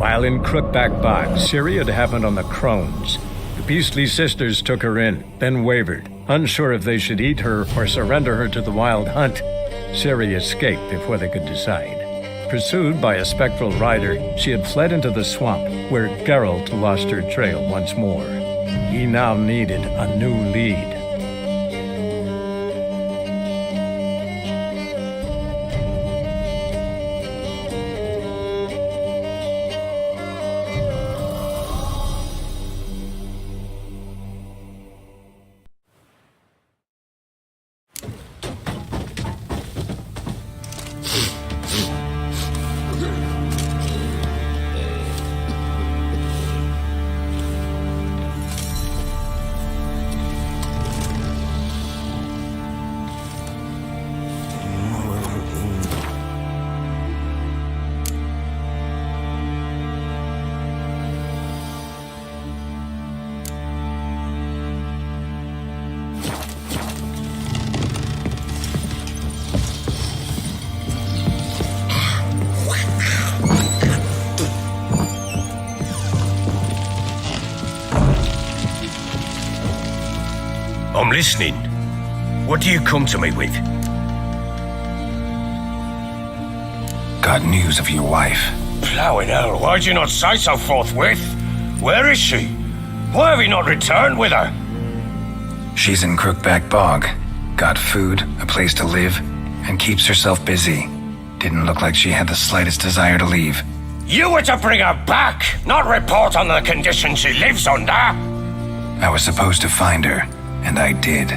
While in Crookback Bog, Ciri had happened on the Crones. The beastly sisters took her in, then wavered, unsure if they should eat her or surrender her to the Wild Hunt. Ciri escaped before they could decide. Pursued by a spectral rider, she had fled into the swamp, where Geralt lost her trail once more. He now needed a new lead. I'm listening. What do you come to me with? Got news of your wife. Plowing hell, why'd you not say so forthwith? Where is she? Why have you not returned with her? She's in Crookback Bog. Got food, a place to live, and keeps herself busy. Didn't look like she had the slightest desire to leave. You were to bring her back, not report on the conditions she lives under. I was supposed to find her, and I did.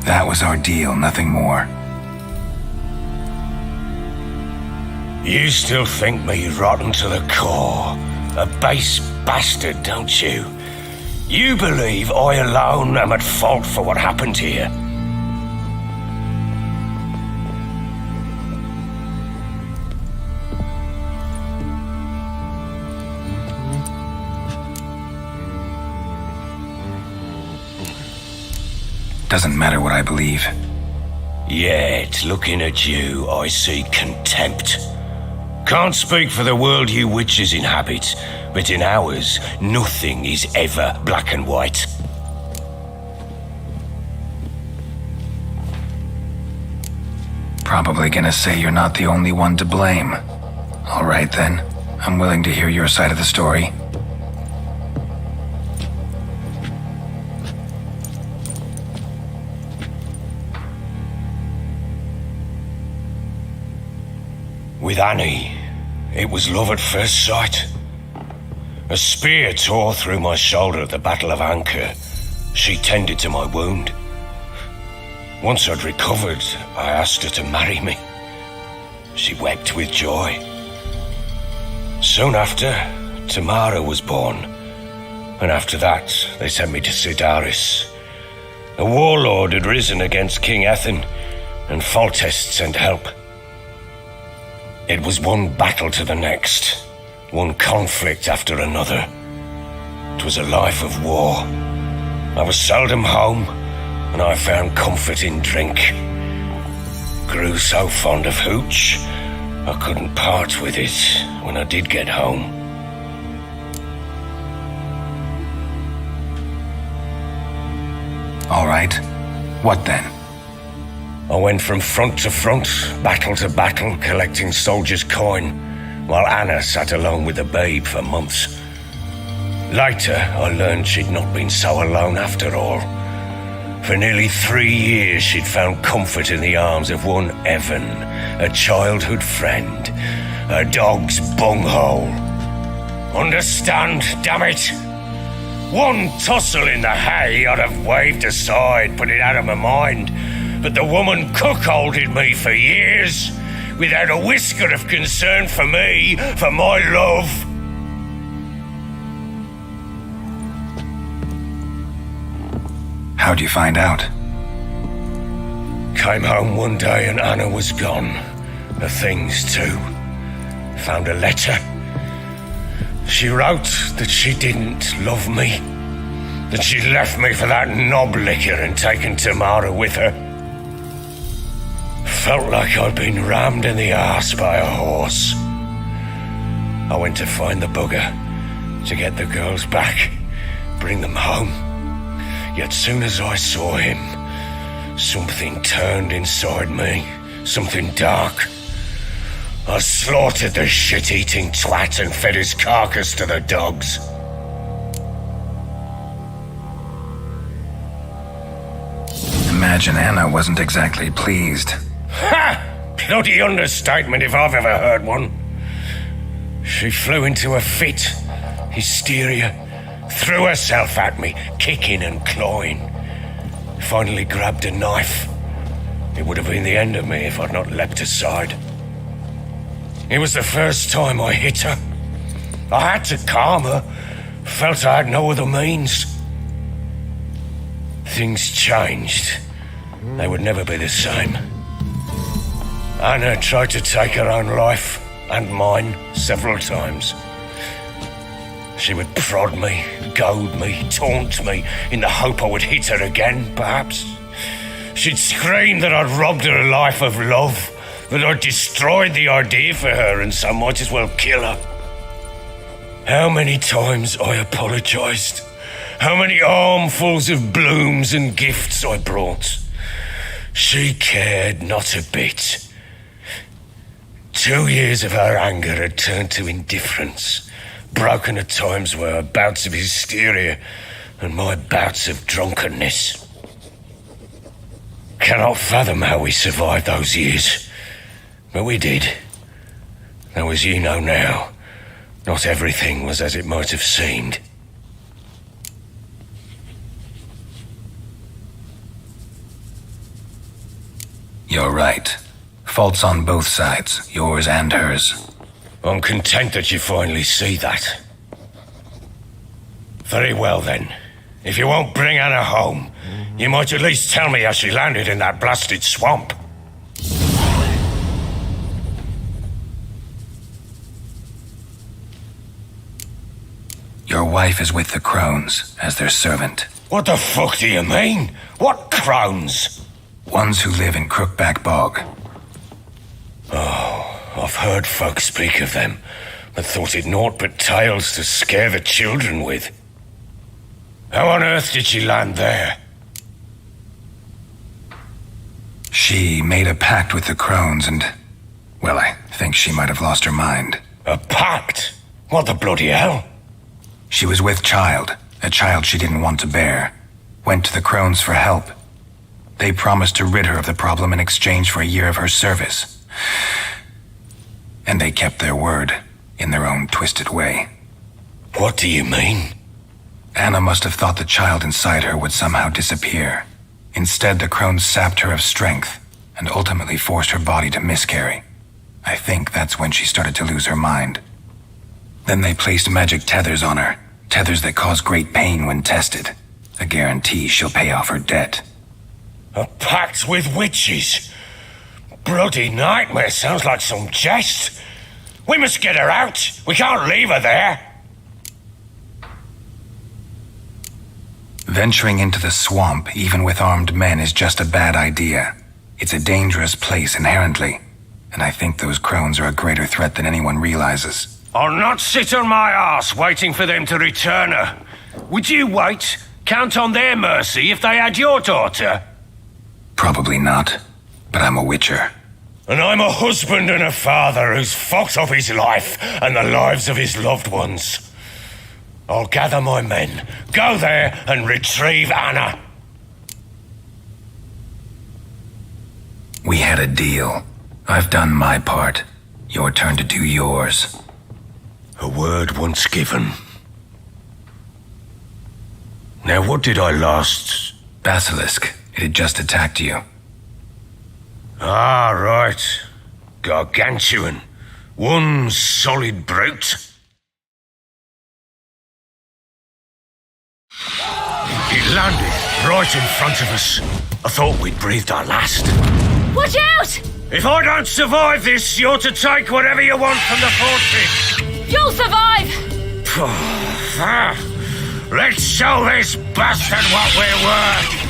That was our deal, nothing more. You still think me rotten to the core. A base bastard, don't you? You believe I alone am at fault for what happened here. Doesn't matter what I believe. Yet, looking at you, I see contempt. Can't speak for the world you witches inhabit, but in ours, nothing is ever black and white. Probably gonna say you're not the only one to blame. All right then, I'm willing to hear your side of the story. With Annie, it was love at first sight. A spear tore through my shoulder at the Battle of Anchor. She tended to my wound. Once I'd recovered, I asked her to marry me. She wept with joy. Soon after, Tamara was born. And after that, they sent me to Sidaris. A warlord had risen against King Ethan, and Foltest sent help. It was one battle to the next, one conflict after another. It was a life of war. I was seldom home, and I found comfort in drink. Grew so fond of hooch, I couldn't part with it when I did get home. All right. What then? I went from front to front, battle to battle, collecting soldiers' coin, while Anna sat alone with the babe for months. Later, I learned she'd not been so alone after all. For nearly 3 years, she'd found comfort in the arms of one Evan, a childhood friend, a dog's bunghole. Understand, damn it? One tussle in the hay I'd have waved aside, put it out of my mind. But the woman cuckolded me for years, without a whisker of concern for me, for my love. How'd you find out? Came home one day and Anna was gone. Her things too. Found a letter. She wrote that she didn't love me, that she left me for that knob licker and taken Tamara with her. Felt like I'd been rammed in the arse by a horse. I went to find the bugger, to get the girls back, bring them home. Yet soon as I saw him, something turned inside me, something dark. I slaughtered the shit-eating twat and fed his carcass to the dogs. Imagine Anna wasn't exactly pleased. Ha! Bloody understatement if I've ever heard one. She flew into a fit, hysteria, threw herself at me, kicking and clawing. Finally grabbed a knife. It would have been the end of me if I'd not leapt aside. It was the first time I hit her. I had to calm her. Felt I had no other means. Things changed. They would never be the same. Anna tried to take her own life, and mine, several times. She would prod me, goad me, taunt me, in the hope I would hit her again, perhaps. She'd scream that I'd robbed her life of love, that I'd destroyed the idea for her and so might as well kill her. How many times I apologized. How many armfuls of blooms and gifts I brought. She cared not a bit. 2 years of her anger had turned to indifference, broken at times by her bouts of hysteria and my bouts of drunkenness. Cannot fathom how we survived those years, but we did. Though as you know now, not everything was as it might have seemed. You're right. Faults on both sides, yours and hers. I'm content that you finally see that. Very well then. If you won't bring Anna home, you might at least tell me how she landed in that blasted swamp. Your wife is with the Crones, as their servant. What the fuck do you mean? What crones? Ones who live in Crookback Bog. I've heard folk speak of them, but thought it naught but tales to scare the children with. How on earth did she land there? She made a pact with the Crones and... well, I think she might have lost her mind. A pact? What the bloody hell? She was with child, a child she didn't want to bear. Went to the Crones for help. They promised to rid her of the problem in exchange for a year of her service. And they kept their word, in their own twisted way. What do you mean? Anna must have thought the child inside her would somehow disappear. Instead, the Crones sapped her of strength, and ultimately forced her body to miscarry. I think that's when she started to lose her mind. Then they placed magic tethers on her, tethers that cause great pain when tested. A guarantee she'll pay off her debt. A pact with witches? Bloody nightmare, sounds like some jest. We must get her out. We can't leave her there. Venturing into the swamp, even with armed men, is just a bad idea. It's a dangerous place inherently, and I think those Crones are a greater threat than anyone realizes. I'll not sit on my arse waiting for them to return her. Would you wait? Count on their mercy if they had your daughter? Probably not, but I'm a witcher. And I'm a husband and a father who's fucked up his life and the lives of his loved ones. I'll gather my men, go there and retrieve Anna. We had a deal. I've done my part. Your turn to do yours. A word once given. Now what did I last... Basilisk. It had just attacked you. Ah, right. Gargantuan. One solid brute. It landed right in front of us. I thought we'd breathed our last. Watch out! If I don't survive this, you're to take whatever you want from the fortress. You'll survive! Let's show this bastard what we're worth.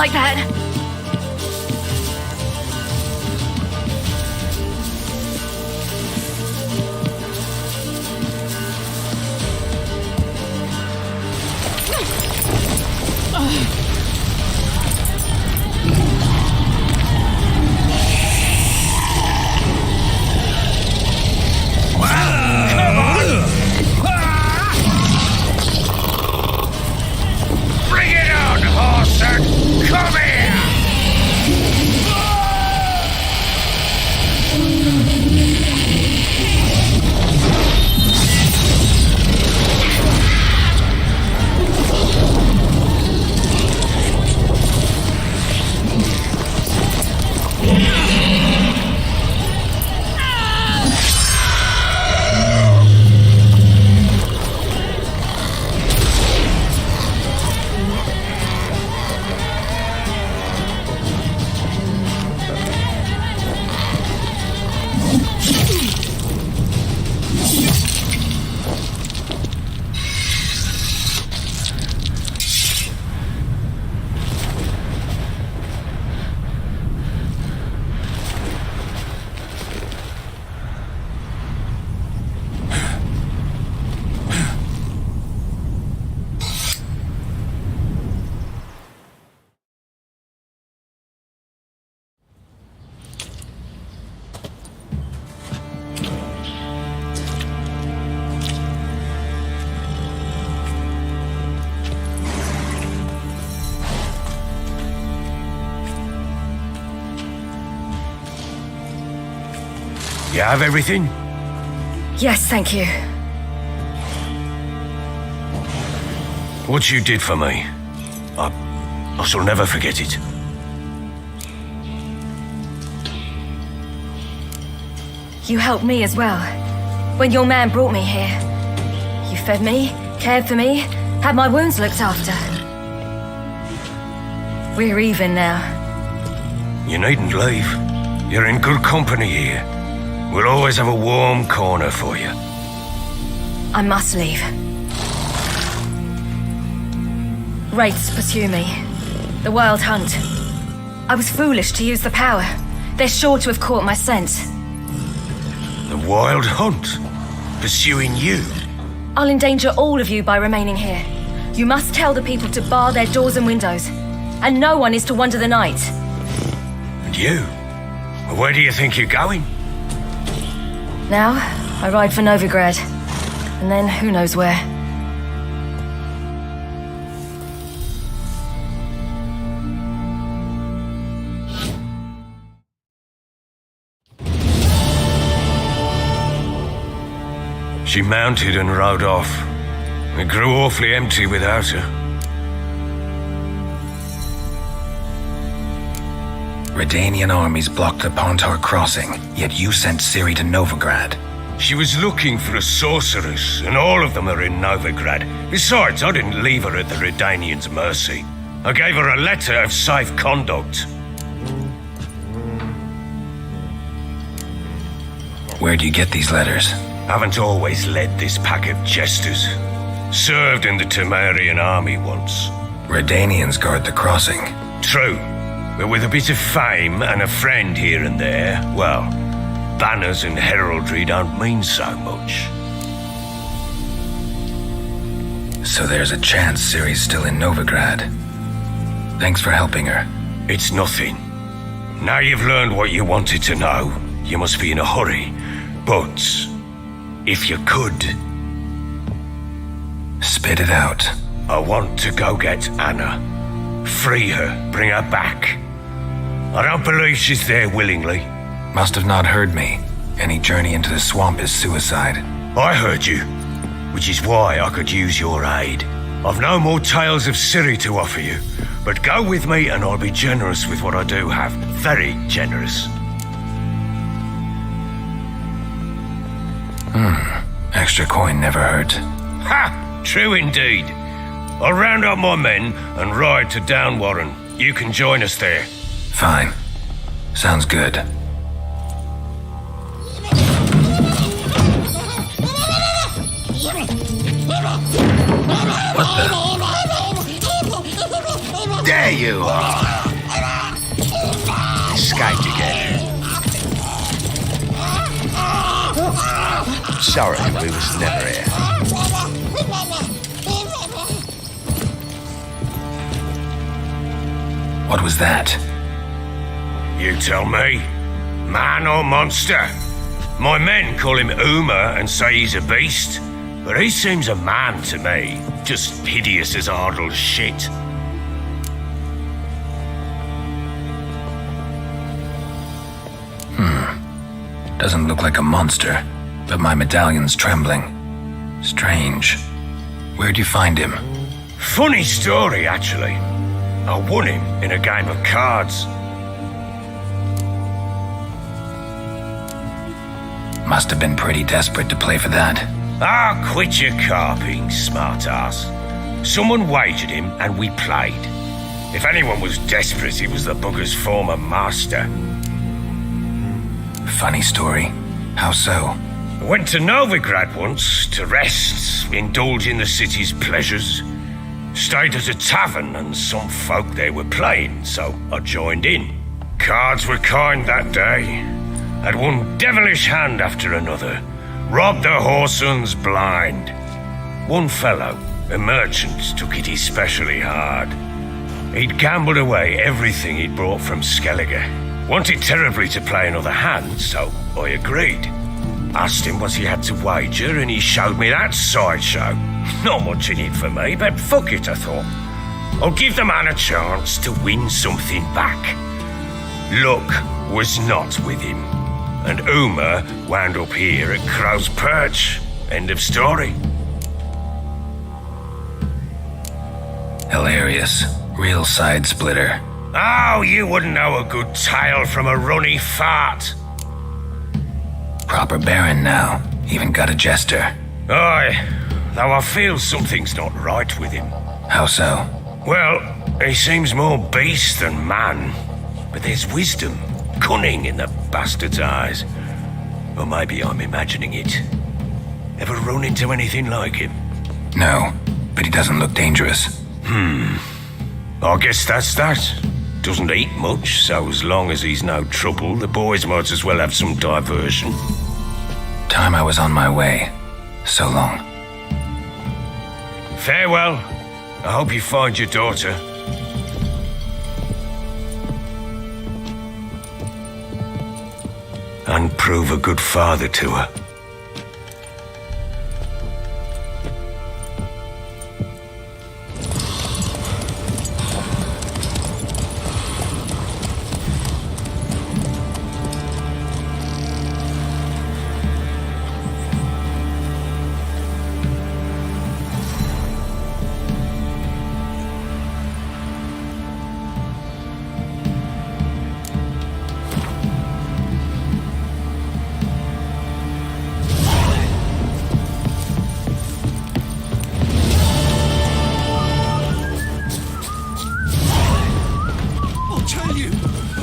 like that. Bring it on, Horson! Come here! You have everything? Yes, thank you. What you did for me, I shall never forget it. You helped me as well. When your man brought me here. You fed me, cared for me, had my wounds looked after. We're even now. You needn't leave. You're in good company here. We'll always have a warm corner for you. I must leave. Wraiths pursue me. The Wild Hunt. I was foolish to use the power. They're sure to have caught my scent. The Wild Hunt? Pursuing you? I'll endanger all of you by remaining here. You must tell the people to bar their doors and windows. And no one is to wander the night. And you? Where do you think you're going? Now, I ride for Novigrad. And then who knows where. She mounted and rode off. It grew awfully empty without her. Redanian armies blocked the Pontar crossing, yet you sent Ciri to Novigrad. She was looking for a sorceress, and all of them are in Novigrad. Besides, I didn't leave her at the Redanians' mercy. I gave her a letter of safe conduct. Where do you get these letters? Haven't always led this pack of jesters. Served in the Temerian army once. Redanians guard the crossing. True, but with a bit of fame and a friend here and there, well, banners and heraldry don't mean so much. So there's a chance Ciri's still in Novigrad. Thanks for helping her. It's nothing. Now you've learned what you wanted to know, you must be in a hurry. But if you could... Spit it out. I want to go get Anna. Free her, bring her back. I don't believe she's there willingly. Must have not heard me. Any journey into the swamp is suicide. I heard you, which is why I could use your aid. I've no more tales of Ciri to offer you, but go with me and I'll be generous with what I do have. Very generous. Extra coin never hurt. Ha! True indeed. I'll round up my men and ride to Downwarren. You can join us there. Fine. Sounds good. What the? There you are. sorry we was never here. What was that? You tell me. Man or monster? My men call him Uma and say he's a beast, but he seems a man to me. Just hideous as Ardle's shit. Doesn't look like a monster, but my medallion's trembling. Strange. Where'd you find him? Funny story, actually. I won him in a game of cards. Must have been pretty desperate to play for that. Ah, quit your carping, smartass. Someone wagered him and we played. If anyone was desperate, it was the bugger's former master. Funny story. How so? I went to Novigrad once to rest, indulge in the city's pleasures. Stayed at a tavern and some folk there were playing, so I joined in. Cards were kind that day. Had one devilish hand after another. Robbed the whoresons blind. One fellow, a merchant, took it especially hard. He'd gambled away everything he'd brought from Skellige. Wanted terribly to play another hand, so I agreed. Asked him what he had to wager, and he showed me that sideshow. Not much in it for me, but fuck it, I thought. I'll give the man a chance to win something back. Luck was not with him, and Uma wound up here at Crow's Perch. End of story. Hilarious. Real side splitter. Oh, you wouldn't know a good tale from a runny fart. Proper baron now. Even got a jester. Aye, though I feel something's not right with him. How so? Well, he seems more beast than man. But there's wisdom, cunning in the bastard's eyes. Or maybe I'm imagining it. Ever run into anything like him? No, but he doesn't look dangerous. I guess that's that. Doesn't eat much, so as long as he's no trouble, the boys might as well have some diversion. Time I was on my way. So long. Farewell. I hope you find your daughter. And prove a good father to her.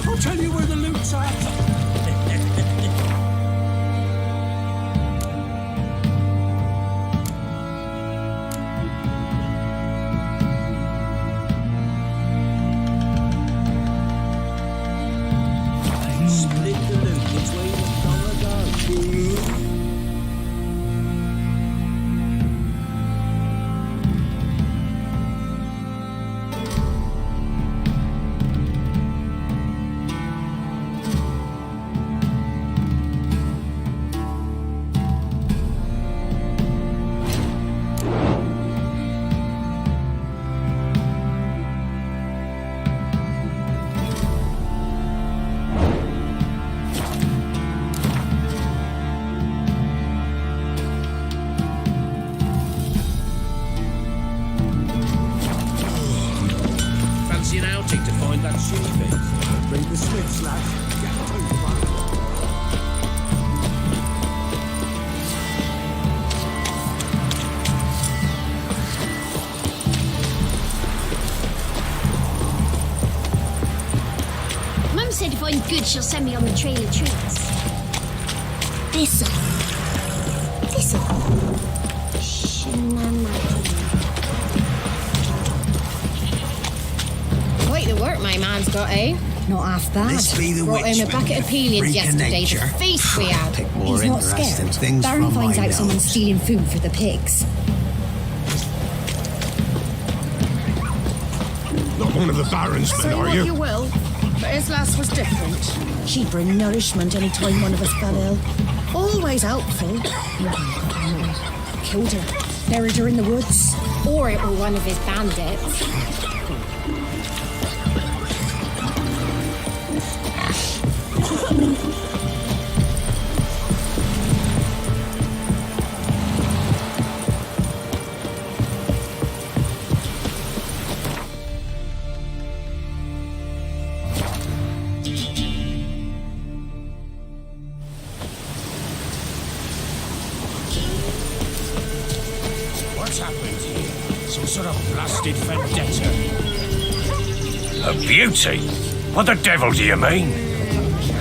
I'll tell you where the loot's at. Split the loot between the dollar. Fancy an outing to find that sheepy? Bring the Smiths, lads. Get too far. Mum said if I'm good, she'll send me on the trail of treats. This'll. Quite the work my man's got, eh? Not half bad. This be the Brought witch home a bucket of peelings freak of yesterday. nature. The feast we had. Pick more He's not interesting scared. things Baron from finds my out someone's nose. stealing food for the pigs. Not one of the Baron's men, Say are what you? you will, but his lass was different. She'd bring nourishment any time one of us fell ill. Always helpful. Killed her. Buried her in the woods. Or it were one of his bandits. What's happened here? Some sort of blasted vendetta. A beauty? What the devil do you mean?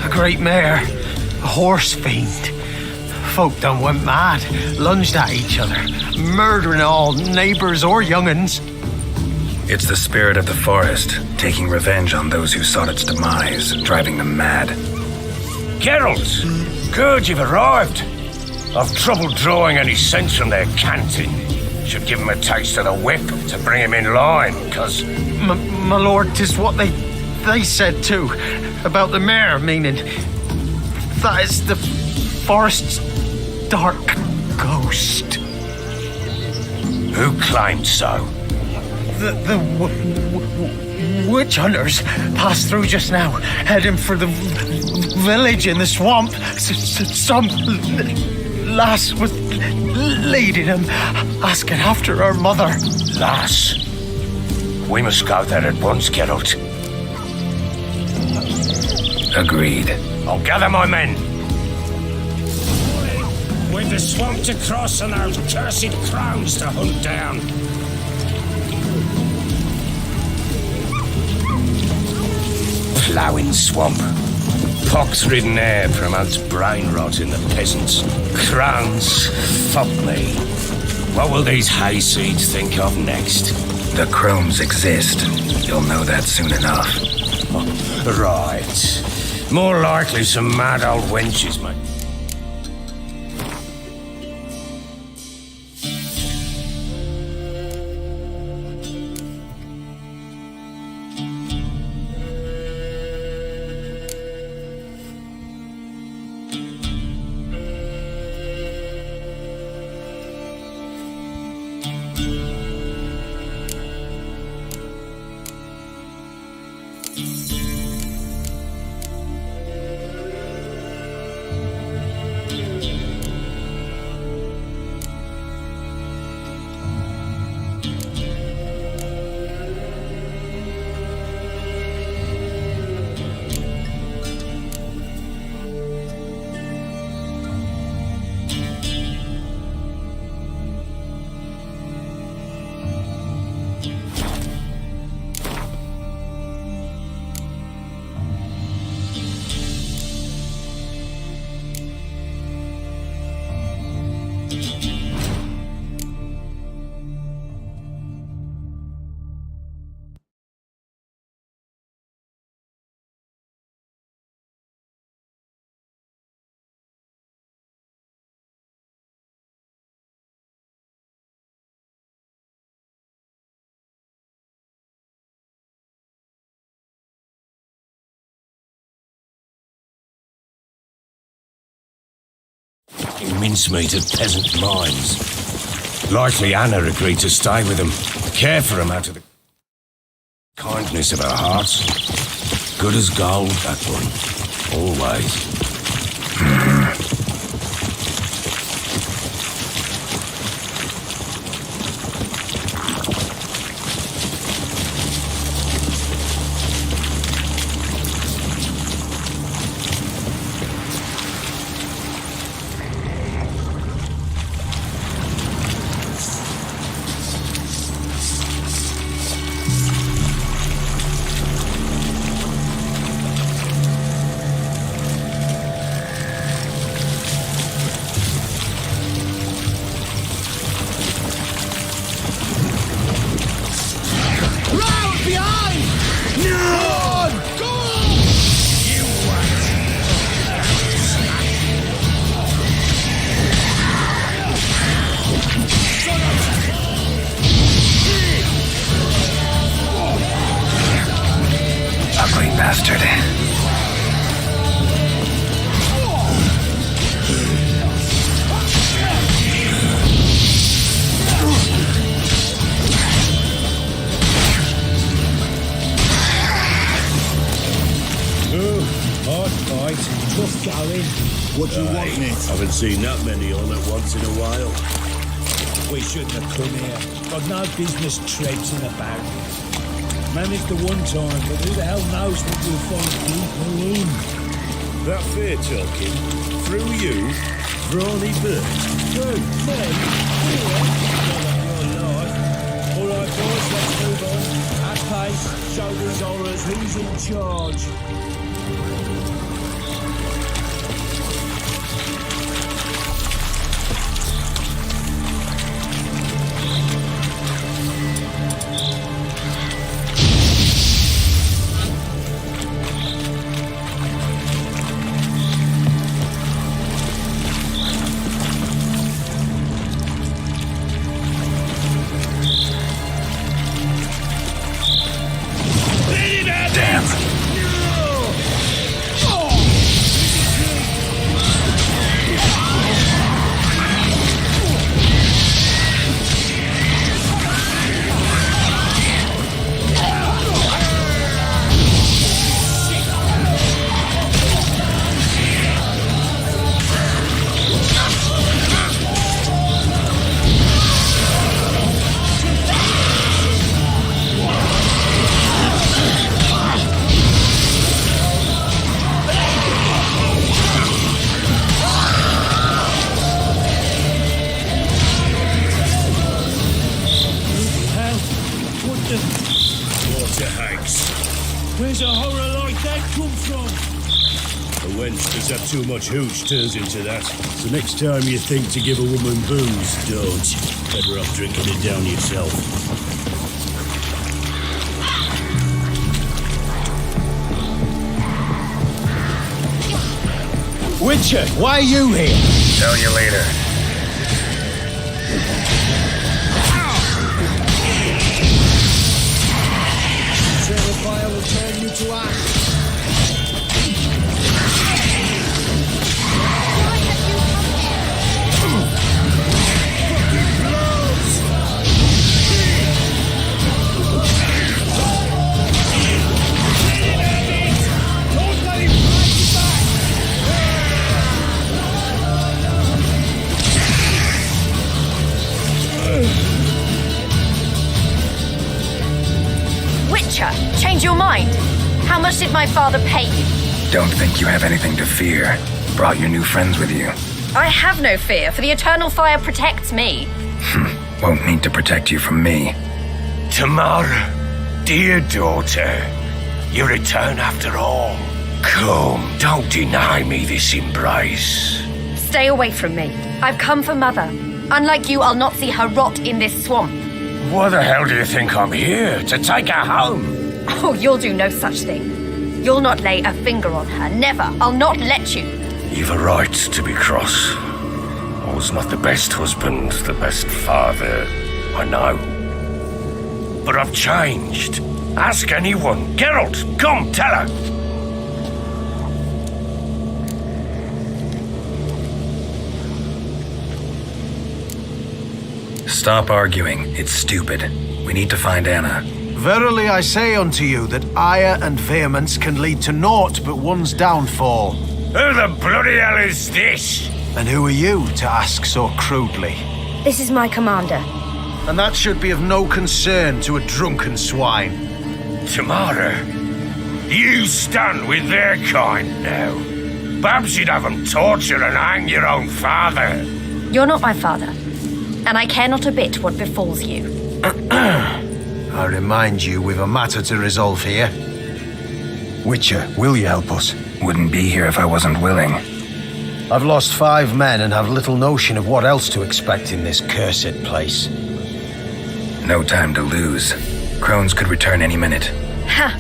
A great mare. A horse fiend. Folk done went mad, lunged at each other, murdering all neighbours or young'uns. It's the spirit of the forest, taking revenge on those who sought its demise, driving them mad. Geralt! Good, you've arrived. I've trouble drawing any sense from their canting. Should give him a taste of the whip to bring him in line, 'cause... My lord, 'tis what they said too, about the mare, meaning that is the forest's dark ghost. Who claimed so? The witch hunters passed through just now, heading for the village in the swamp. Some lass was leading them, asking after her mother. Lass? We must go there at once, Geralt. Agreed. I'll gather my men. With the swamp to cross and those cursed crows to hunt down. Ploughing swamp. Pox-ridden air promotes brain rot in the peasants. Crowns, fuck me. What will these hayseeds think of next? The crones exist. You'll know that soon enough. Right. More likely some mad old wenches, mate. Mincemeat at peasant mines. Likely Anna agreed to stay with them, care for them out of the kindness of her heart. Good as gold, that one. Always. Hard fight, tough going. What do you want, Nick? Haven't seen that many all at once in a while. We shouldn't have come here. Got no business traipsing about. Managed the one time, but who the hell knows what we'll find people in? That fair talking. Through you, brawny bird. Through me? Here? Your life. All right, boys, let's move on. At pace, show these horrors who's in charge. Where's a horror like that come from? A wench that's had too much hooch turns into that. So next time you think to give a woman booze, don't. Better off drinking it down yourself. Witcher, why are you here? Tell you later. Fire will turn you to ash. Change your mind. How much did my father pay you? Don't think you have anything to fear. Brought your new friends with you. I have no fear, for the eternal fire protects me. Won't need to protect you from me. Tamara, dear daughter, you return after all. Come, don't deny me this embrace. Stay away from me. I've come for Mother. Unlike you, I'll not see her rot in this swamp. Why the hell do you think I'm here? To take her home? Oh, you'll do no such thing. You'll not lay a finger on her. Never. I'll not let you. You've a right to be cross. I was not the best husband, the best father, I know. But I've changed. Ask anyone. Geralt, come, tell her. Stop arguing. It's stupid. We need to find Anna. Verily I say unto you that ire and vehemence can lead to naught but one's downfall. Who the bloody hell is this? And who are you to ask so crudely? This is my commander. And that should be of no concern to a drunken swine. Tamara, you stand with their kind now. Perhaps you'd have them torture and hang your own father. You're not my father, and I care not a bit what befalls you. I remind you, we've a matter to resolve here. Witcher, will you help us? Wouldn't be here if I wasn't willing. I've lost 5 men and have little notion of what else to expect in this cursed place. No time to lose. Crones could return any minute. Ha!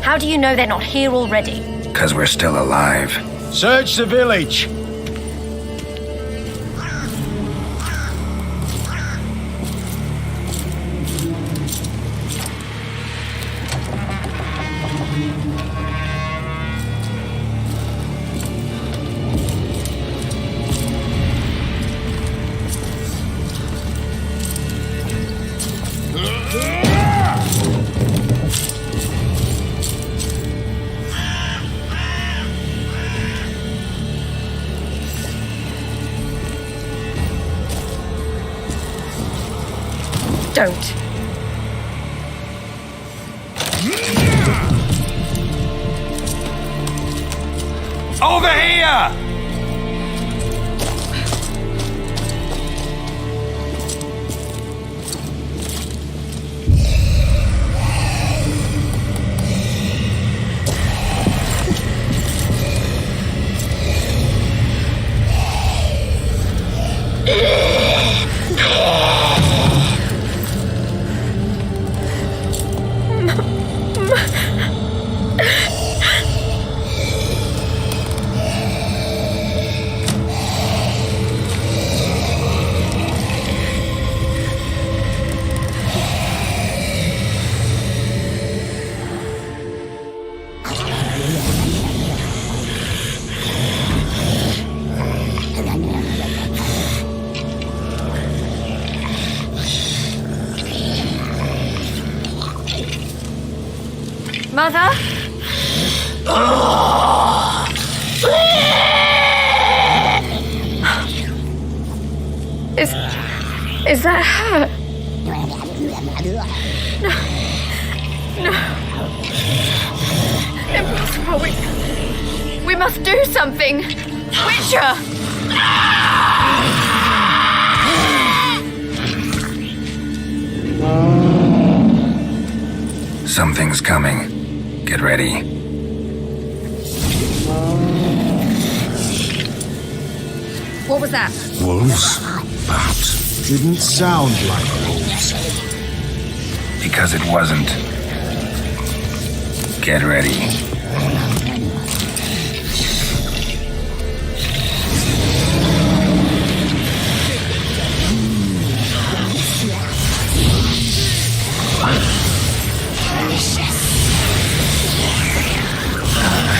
How do you know they're not here already? 'Cause we're still alive. Search the village! Don't. Over here! Mother? Is that her? No. Impossible. We must do something. Witcher! Something's coming. Get ready. What was that? Wolves? Perhaps. Didn't sound like wolves. Because it wasn't. Get ready.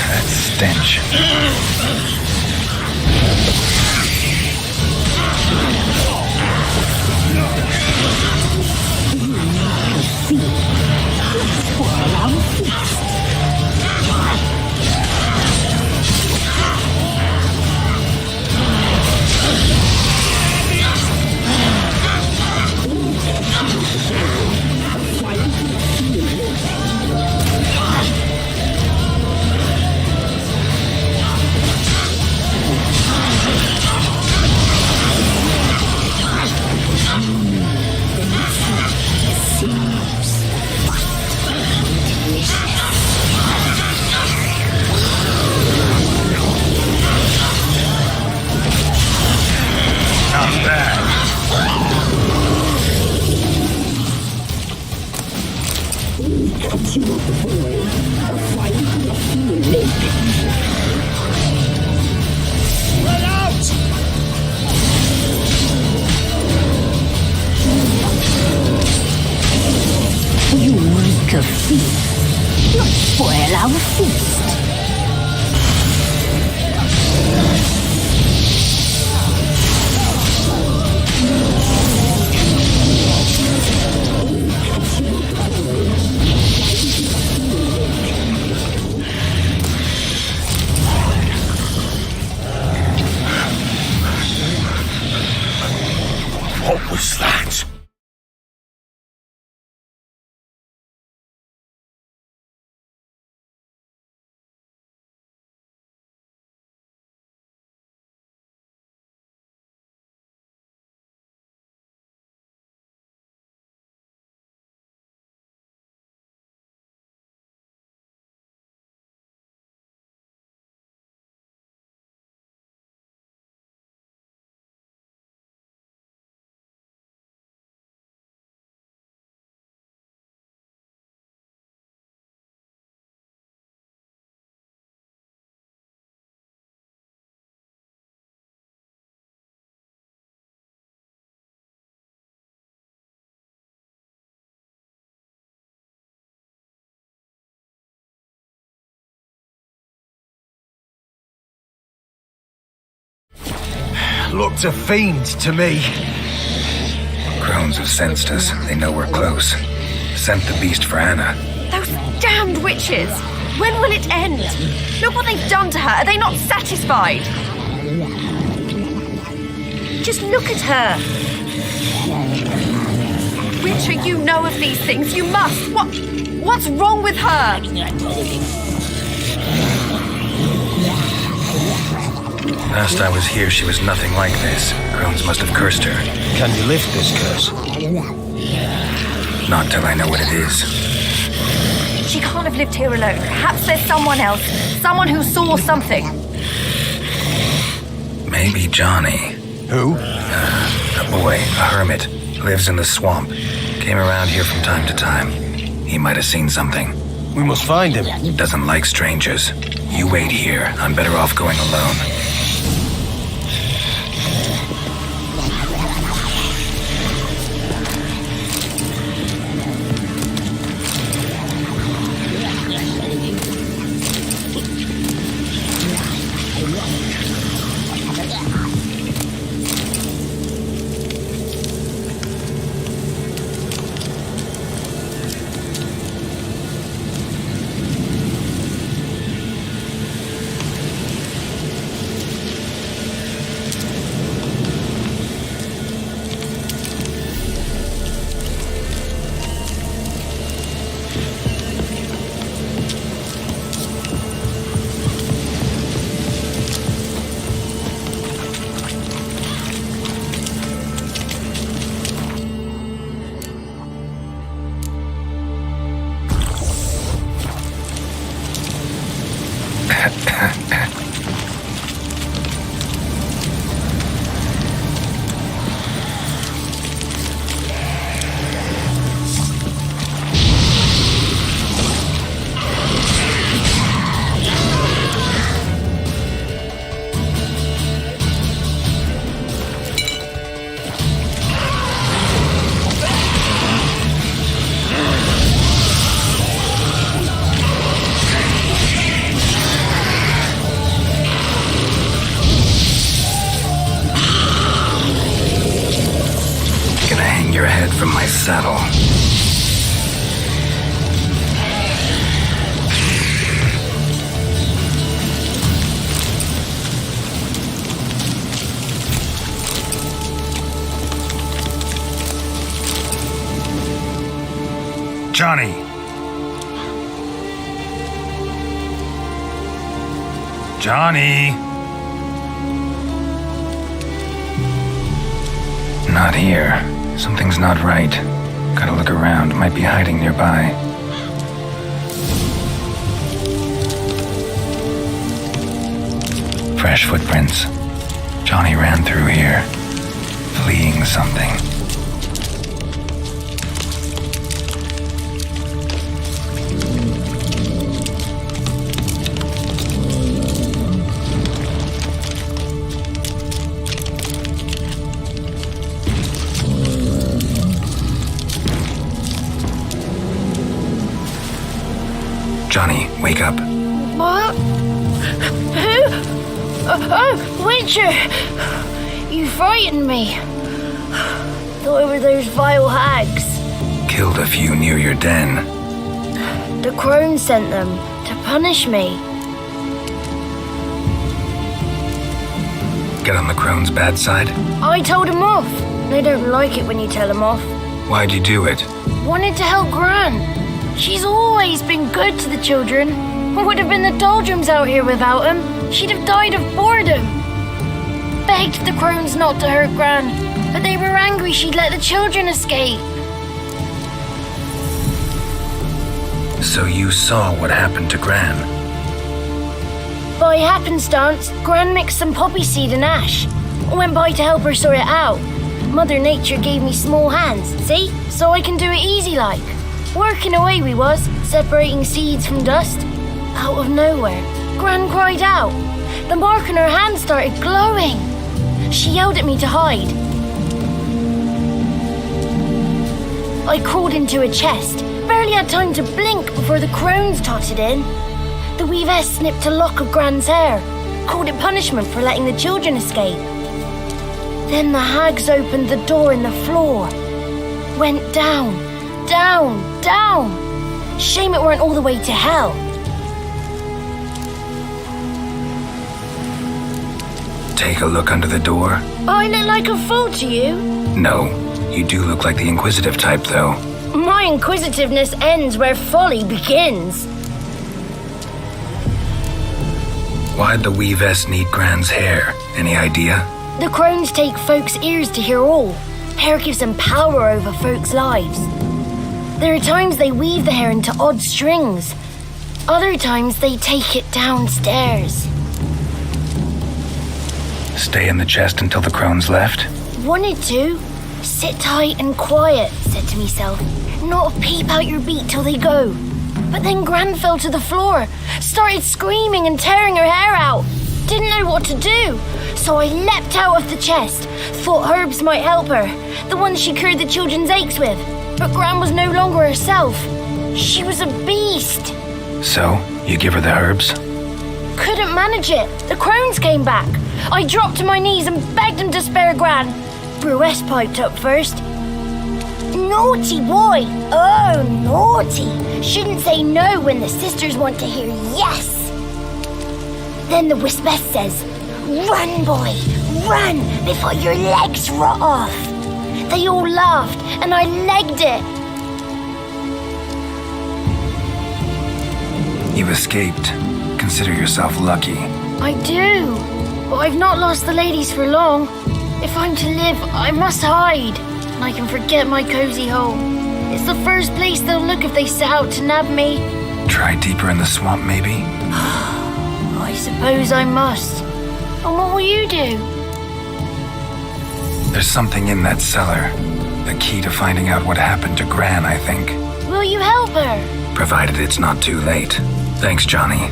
That stench. What was that? Looked a fiend to me. Crones have sensed us. They know we're close. Sent the beast for Anna. Those damned witches! When will it end? Look what they've done to her. Are they not satisfied? Just look at her. Witcher, you know of these things. You must. What's wrong with her? Last I was here, she was nothing like this. Crones must have cursed her. Can you lift this curse? Not till I know what it is. She can't have lived here alone. Perhaps there's someone else. Someone who saw something. Maybe Johnny. Who? A boy, a hermit. Lives in the swamp. Came around here from time to time. He might have seen something. We must find him. Doesn't like strangers. You wait here. I'm better off going alone. Your head from my saddle. Johnny! Johnny! Not here. Something's not right. Gotta look around. Might be hiding nearby. Fresh footprints. Johnny ran through here, fleeing something. Johnny, wake up. What? Who? Oh, Witcher! You frightened me. Thought it were those vile hags. Killed a few near your den. The crone sent them to punish me. Get on the crone's bad side? I told them off. They don't like it when you tell them off. Why'd you do it? Wanted to help Gran. She's always been good to the children. Would have been the doldrums out here without him. She'd have died of boredom. Begged the crones not to hurt Gran, but they were angry she'd let the children escape. So you saw what happened to Gran? By happenstance, Gran mixed some poppy seed and ash. I went by to help her sort it out. Mother Nature gave me small hands, see? So I can do it easy like. Working away we was, separating seeds from dust. Out of nowhere, Gran cried out. The mark on her hand started glowing. She yelled at me to hide. I crawled into a chest, barely had time to blink before the crones totted in. The weavess snipped a lock of Gran's hair, called it punishment for letting the children escape. Then the hags opened the door in the floor. Went down, down, down. Shame it weren't all the way to hell. Take a look under the door. I look like a fool to you? No, You do look like the inquisitive type, though. My inquisitiveness ends where folly begins. Why'd the Weavess need Gran's hair? Any idea? The crones take folks' ears to hear all. Hair gives them power over folks' lives. There are times they weave the hair into odd strings. Other times they take it downstairs. Stay in the chest until the crones left? Wanted to. Sit tight and quiet, said to myself. Not a peep out your beat till they go. But then Gran fell to the floor, started screaming and tearing her hair out. Didn't know what to do, so I leapt out of the chest. Thought herbs might help her, the ones she cured the children's aches with. But Gran was no longer herself. She was a beast. So, you give her the herbs? Couldn't manage it. The crones came back. I dropped to my knees and begged them to spare Gran. Bruce piped up first. Naughty boy! Oh, naughty! Shouldn't say no when the sisters want to hear yes! Then the Wispess says, run, boy, run before your legs rot off. They all laughed and I legged it. You escaped. Consider yourself lucky. I do, but I've not lost the ladies for long. If I'm to live, I must hide. And I can forget my cozy home. It's the first place they'll look if they set out to nab me. Try deeper in the swamp, maybe? I suppose I must. And what will you do? There's something in that cellar. The key to finding out what happened to Gran, I think. Will you help her? Provided it's not too late. Thanks, Johnny.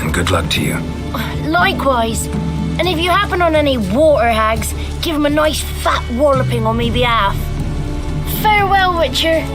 And good luck to you. Likewise. And if you happen on any water hags, give them a nice fat walloping on me behalf. Farewell, Witcher.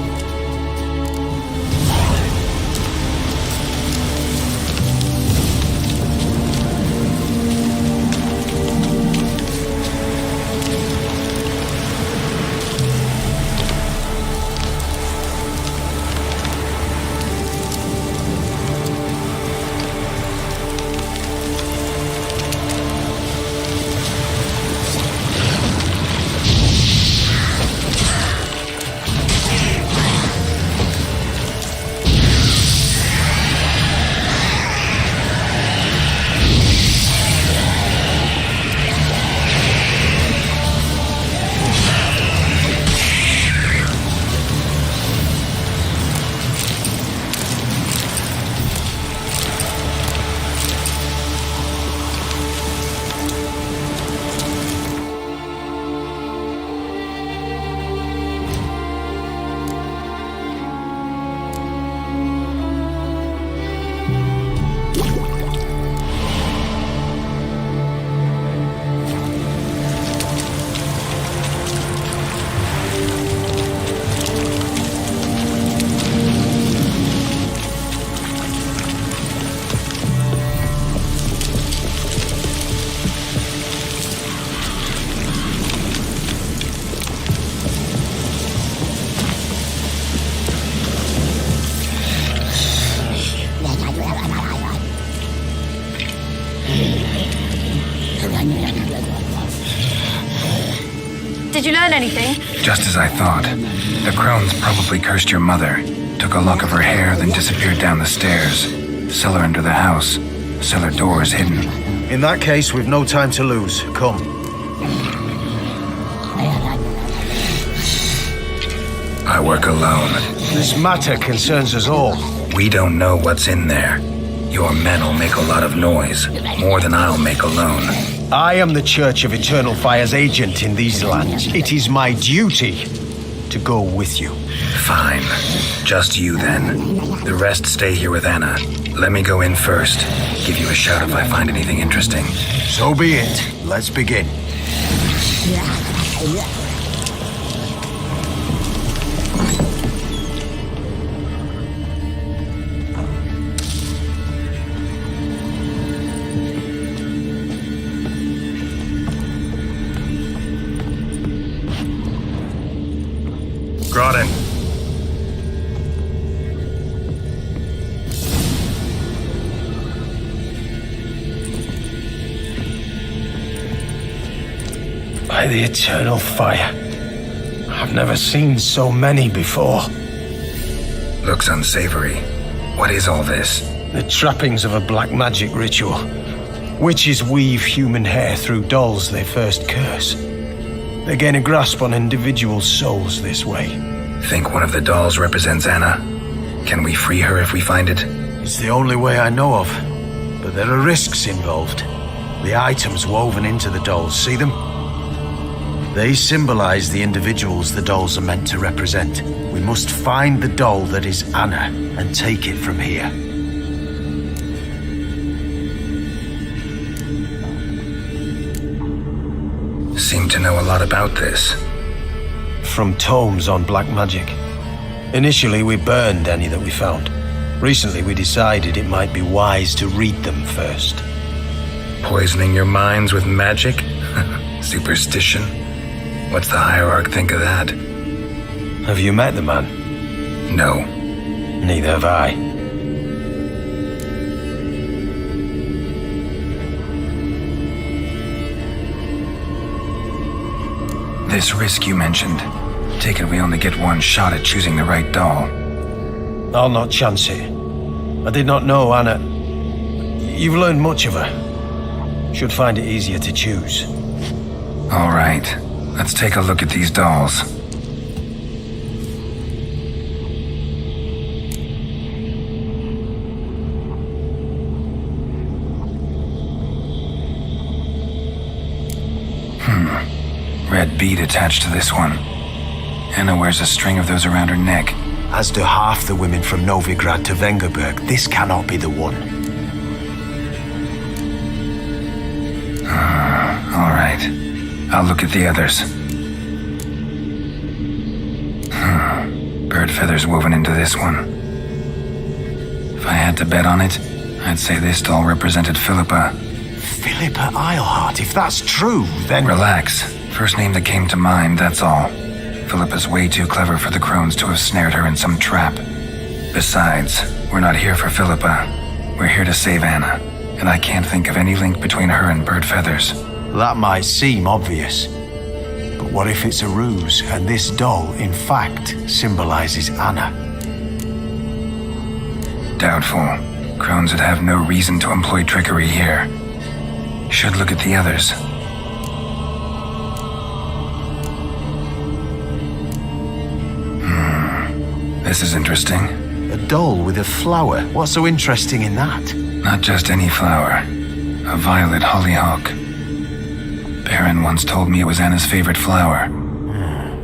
Did you learn anything? Just as I thought. The crones probably cursed your mother, took a lock of her hair, then disappeared down the stairs. Cellar under the house. Cellar doors hidden. In that case, we've no time to lose. Come. I work alone. This matter concerns us all. We don't know what's in there. Your men'll make a lot of noise, more than I'll make alone. I am the Church of Eternal Fire's agent in these lands. It is my duty to go with you. Fine. Just you then. The rest stay here with Anna. Let me go in first. Give you a shout if I find anything interesting. So be it. Let's begin. Groden. By the eternal fire, I've never seen so many before. Looks unsavory. What is all this? The trappings of a black magic ritual. Witches weave human hair through dolls they first curse. They gain a grasp on individual souls this way. Think one of the dolls represents Anna? Can we free her if we find it? It's the only way I know of. But there are risks involved. The items woven into the dolls, see them? They symbolize the individuals the dolls are meant to represent. We must find the doll that is Anna and take it from here. Seem to know a lot about this. From tomes on black magic. Initially, we burned any that we found. Recently, we decided it might be wise to read them first. Poisoning your minds with magic? Superstition? What's the hierarch think of that? Have you met the man? No. Neither have I. This risk you mentioned. Take it we only get one shot at choosing the right doll. I'll not chance it. I did not know Anna. You've learned much of her. Should find it easier to choose. All right. Let's take a look at these dolls. Red bead attached to this one. Anna wears a string of those around her neck. As do half the women from Novigrad to Vengerberg. This cannot be the one. All right. I'll look at the others. Bird feathers woven into this one. If I had to bet on it, I'd say this doll represented Philippa. Philippa Eilhart, if that's true, then... Relax. First name that came to mind, that's all. Philippa's way too clever for the crones to have snared her in some trap. Besides, we're not here for Philippa. We're here to save Anna, and I can't think of any link between her and bird feathers. That might seem obvious. But what if it's a ruse, and this doll, in fact, symbolizes Anna? Doubtful. Crones would have no reason to employ trickery here. Should look at the others. This is interesting. A doll with a flower. What's so interesting in that? Not just any flower. A violet hollyhock. Baron once told me it was Anna's favorite flower.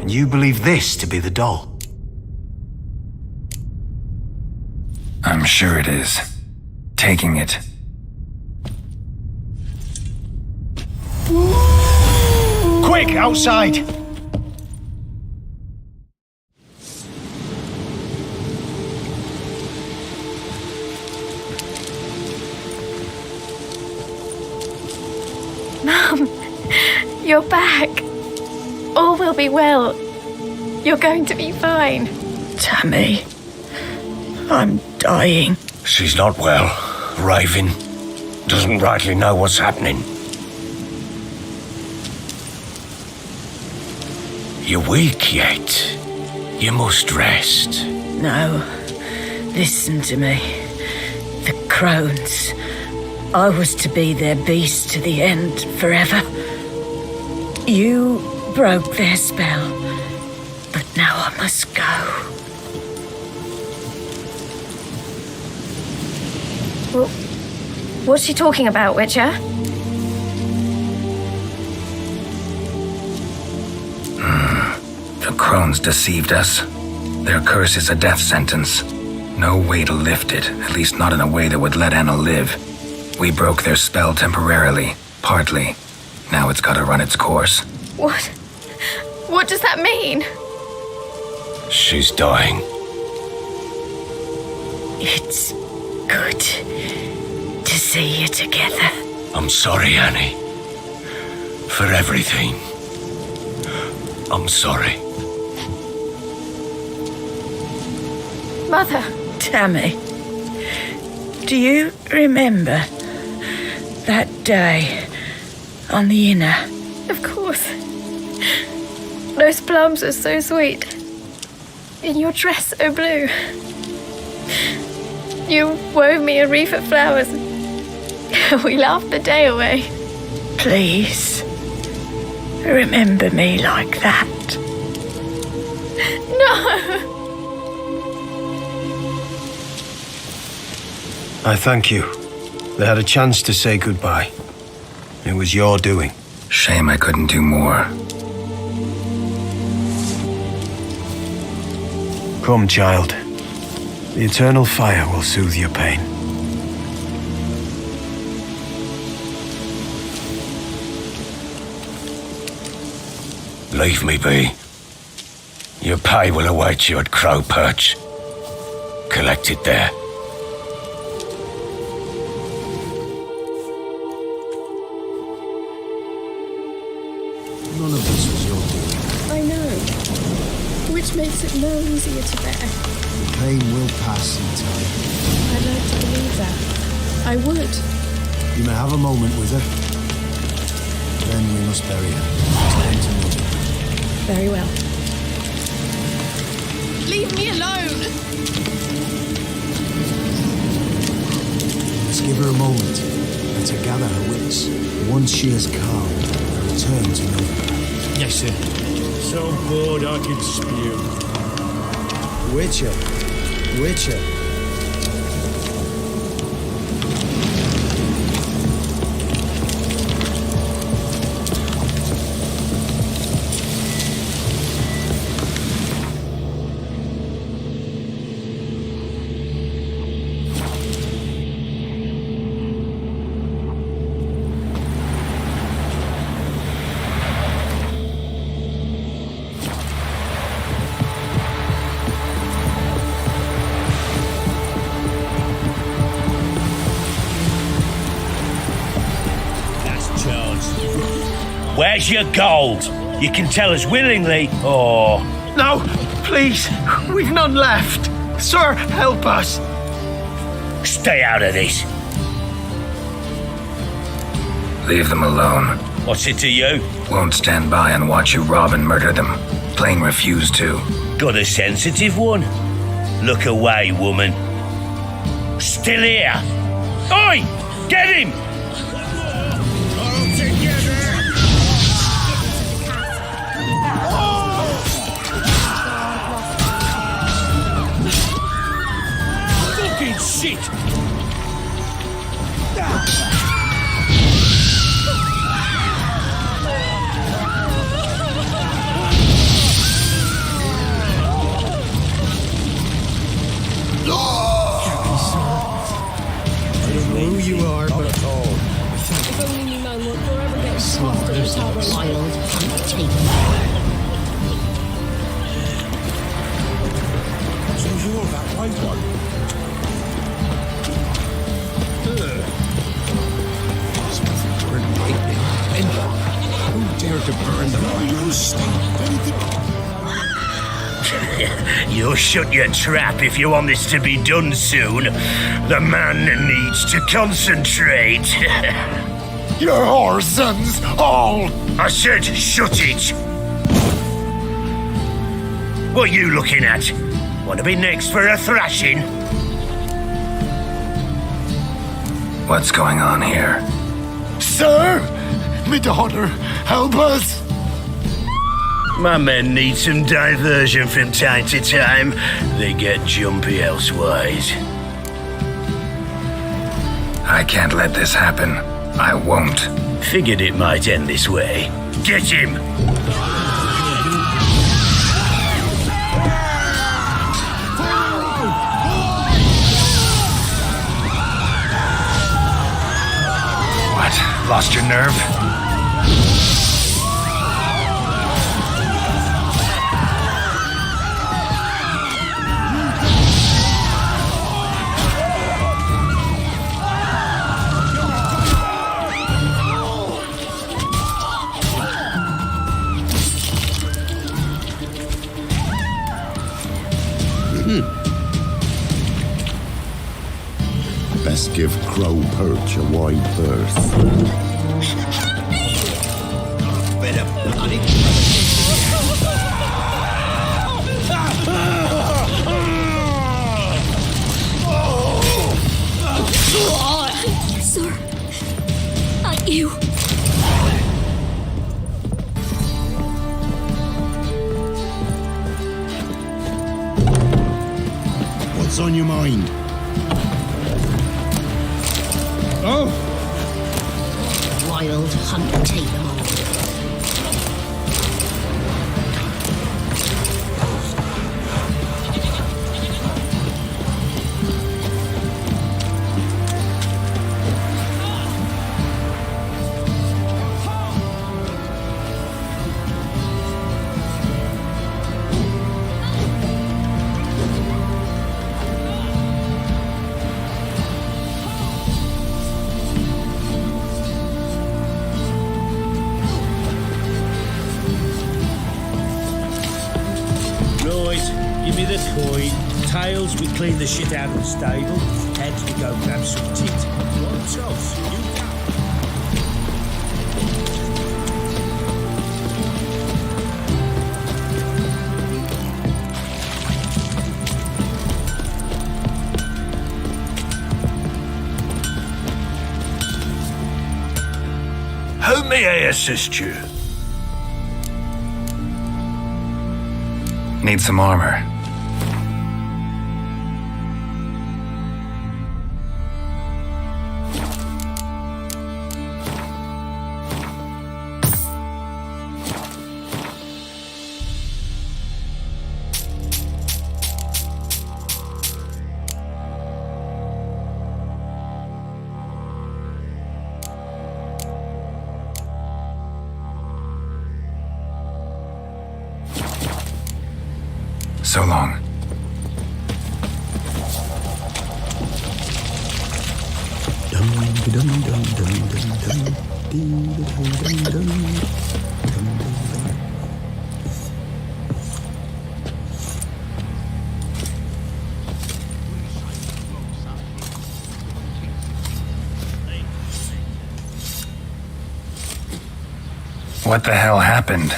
And you believe this to be the doll? I'm sure it is. Taking it. Quick, outside! Mum, you're back. All will be well. You're going to be fine. Tammy, I'm dying. She's not well. Raving. Doesn't rightly know what's happening. You're weak yet. You must rest. No, listen to me. The crones. I was to be their beast to the end, forever. You broke their spell, but now I must go. Well, what's she talking about, Witcher? The crones deceived us. Their curse is a death sentence. No way to lift it, at least not in a way that would let Anna live. We broke their spell temporarily, partly. Now it's gotta run its course. What? What does that mean? She's dying. It's good to see you together. I'm sorry, Annie. For everything. I'm sorry. Mother. Tammy, do you remember that day on the Inner? Of course. Those plums are so sweet. And your dress so blue. You wove me a wreath of flowers. We laughed the day away. Please, remember me like that. No! I thank you. They had a chance to say goodbye. It was your doing. Shame I couldn't do more. Come, child. The eternal fire will soothe your pain. Leave me be. Your pay will await you at Crow Perch. Collect it there. None of this was your doing. I know. Which makes it no easier to bear. The pain will pass in time. I'd like to believe that. I would. You may have a moment with her. Then we must bury her. Time to move. Very well. Leave me alone! Let's give her a moment. Let her gather her wits. Once she is calm, return to know. Yes, sir. So bored I could spew. Witcher. Witcher. Where's your gold? You can tell us willingly, or... No, please. We've none left. Sir, help us. Stay out of this. Leave them alone. What's it to you? Won't stand by and watch you rob and murder them. Plain refuse to. Got a sensitive one? Look away, woman. Still here. Oi! Get him! Fucking shit! Who you are, but If only you know what forever gets after this wild hunting. so you're that white one. Who dared to burn the You'll shut your trap if you want this to be done soon. The man needs to concentrate. Your whoresons, all! I said shut it! What are you looking at? Want to be next for a thrashing? What's going on here? Sir! Me daughter, help us! My men need some diversion from time to time. They get jumpy elsewise. I can't let this happen. I won't. Figured it might end this way. Get him! What? Lost your nerve? Best give Crow Perch a wide berth. Bit of bloody You. What's on your mind? Oh! Wild hunt take them all. Give me the coin. Tails, we clean the shit out of the stable. Heads, we go grab some tit. What else? You go. How may I assist you? Need some armor. So long. What the hell happened?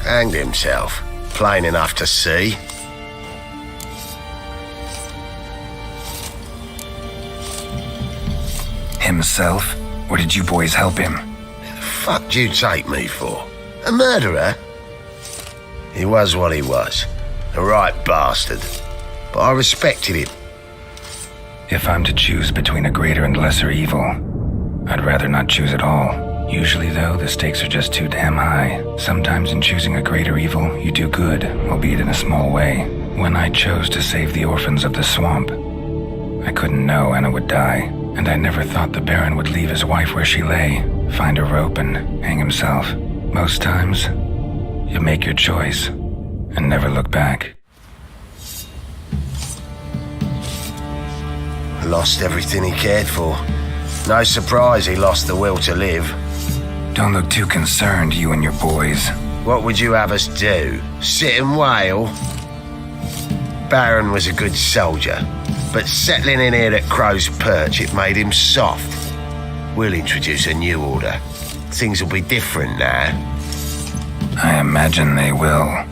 Hanged himself. Plain enough to see. Himself? Or did you boys help him? Fuck you take me for? A murderer? He was what he was. A right bastard. But I respected him. If I'm to choose between a greater and lesser evil, I'd rather not choose at all. Usually, though, the stakes are just too damn high. Sometimes in choosing a greater evil, you do good, albeit in a small way. When I chose to save the orphans of the swamp, I couldn't know Anna would die, and I never thought the Baron would leave his wife where she lay, find a rope and hang himself. Most times, you make your choice and never look back. Lost everything he cared for. No surprise he lost the will to live. Don't look too concerned, you and your boys. What would you have us do? Sit and wail? Baron was a good soldier, but settling in here at Crow's Perch, it made him soft. We'll introduce a new order. Things will be different now. I imagine they will.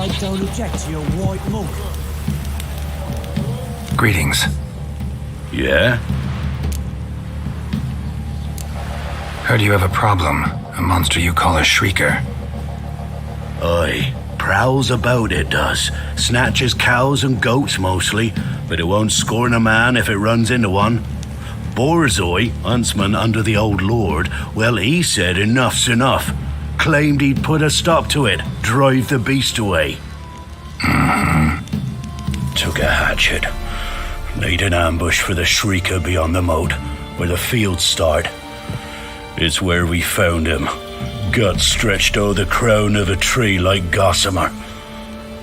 folk don't object to your white mug. Greetings. Yeah? Heard you have a problem. A monster you call a shrieker. Aye. Prowls about, it does. Snatches cows and goats mostly, but it won't scorn a man if it runs into one. Borzoi, huntsman under the old lord, well, he said enough's enough. Claimed he'd put a stop to it, drive the beast away. Took a hatchet. Laid an ambush for the shrieker beyond the moat, where the fields start. It's where we found him. Gut stretched o'er the crown of a tree like gossamer.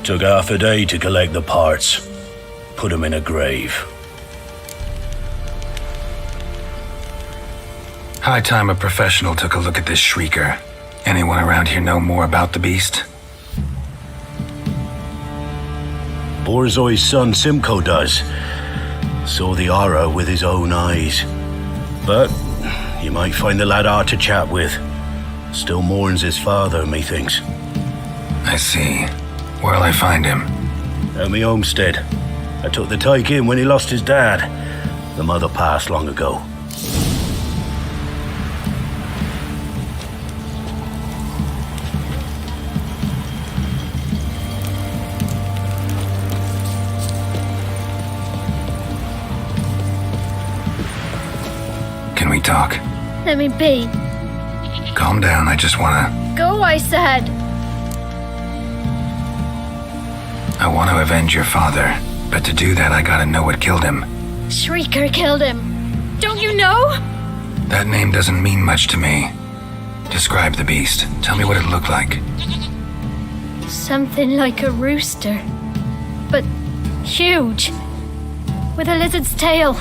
Took half a day to collect the parts. Put him in a grave. High time a professional took a look at this shrieker. Anyone around here know more about the beast? Borzoi's son Simcoe does. Saw the aura with his own eyes. But you might find the lad hard to chat with. Still mourns his father, methinks. I see. Where'll I find him? At me homestead. I took the tyke in when he lost his dad. The mother passed long ago. Can we talk? Let me be. Calm down, I just wanna... Go, I said. I want to avenge your father, but to do that I gotta know what killed him. Shrieker killed him. Don't you know? That name doesn't mean much to me. Describe the beast. Tell me what it looked like. Something like a rooster. But huge. With a lizard's tail.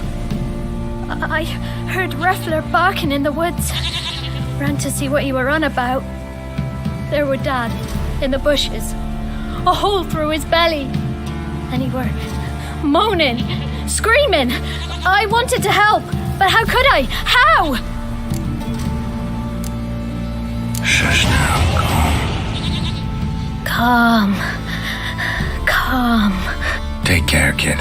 I heard Ruffler barking in the woods. Ran to see what you were on about. There were Dad, in the bushes. A hole through his belly. And he were moaning, screaming. I wanted to help, but how could I? How? Shush now, Calm. Calm. Take care, kid.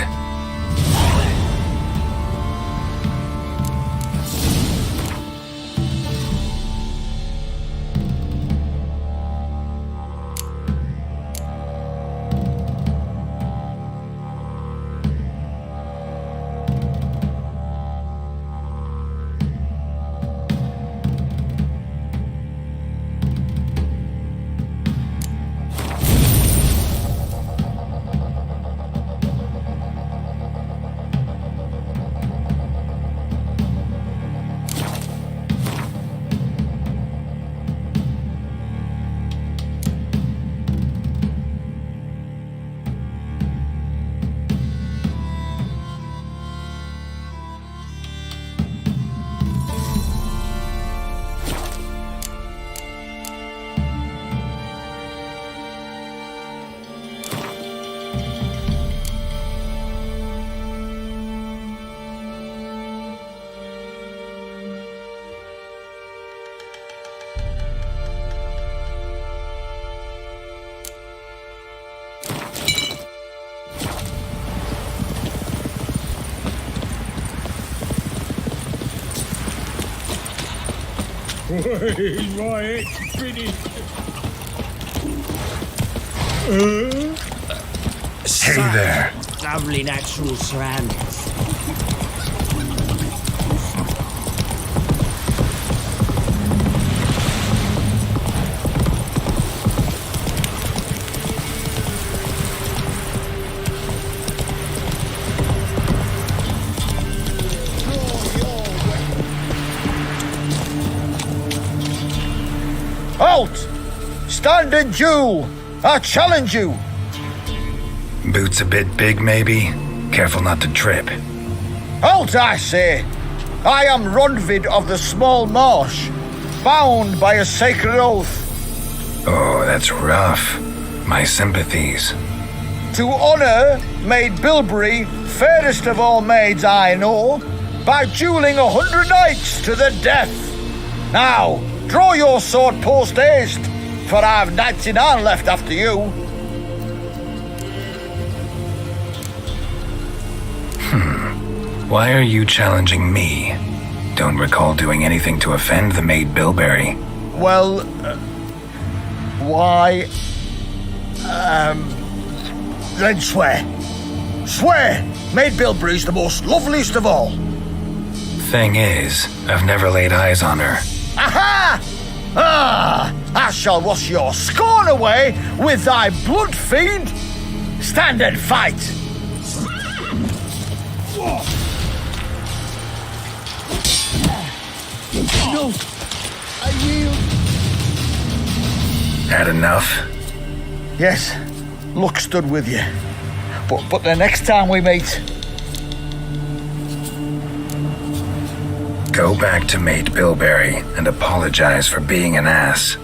Right, finished. Hey there. Lovely natural surroundings. Halt! Standard Jew! I challenge you! Boots a bit big, maybe? Careful not to trip. Halt, I say! I am Ronvid of the Small Marsh, bound by a sacred oath. Oh, that's rough. My sympathies. To honor Maid Bilberry, fairest of all maids I know, by dueling 100 knights to the death. Now, draw your sword post haste, for I've 99 left after you. Why are you challenging me? Don't recall doing anything to offend the maid Bilberry. Well, why? Then swear. Swear! Maid Bilberry's the most loveliest of all. Thing is, I've never laid eyes on her. Aha! Ah! I shall wash your scorn away with thy blood fiend. Stand and fight! No, I yield. Had enough? Yes, luck stood with you. But the next time we meet... Go back to Maid Bilberry and apologize for being an ass.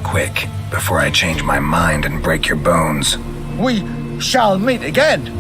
Quick, before I change my mind and break your bones. We shall meet again.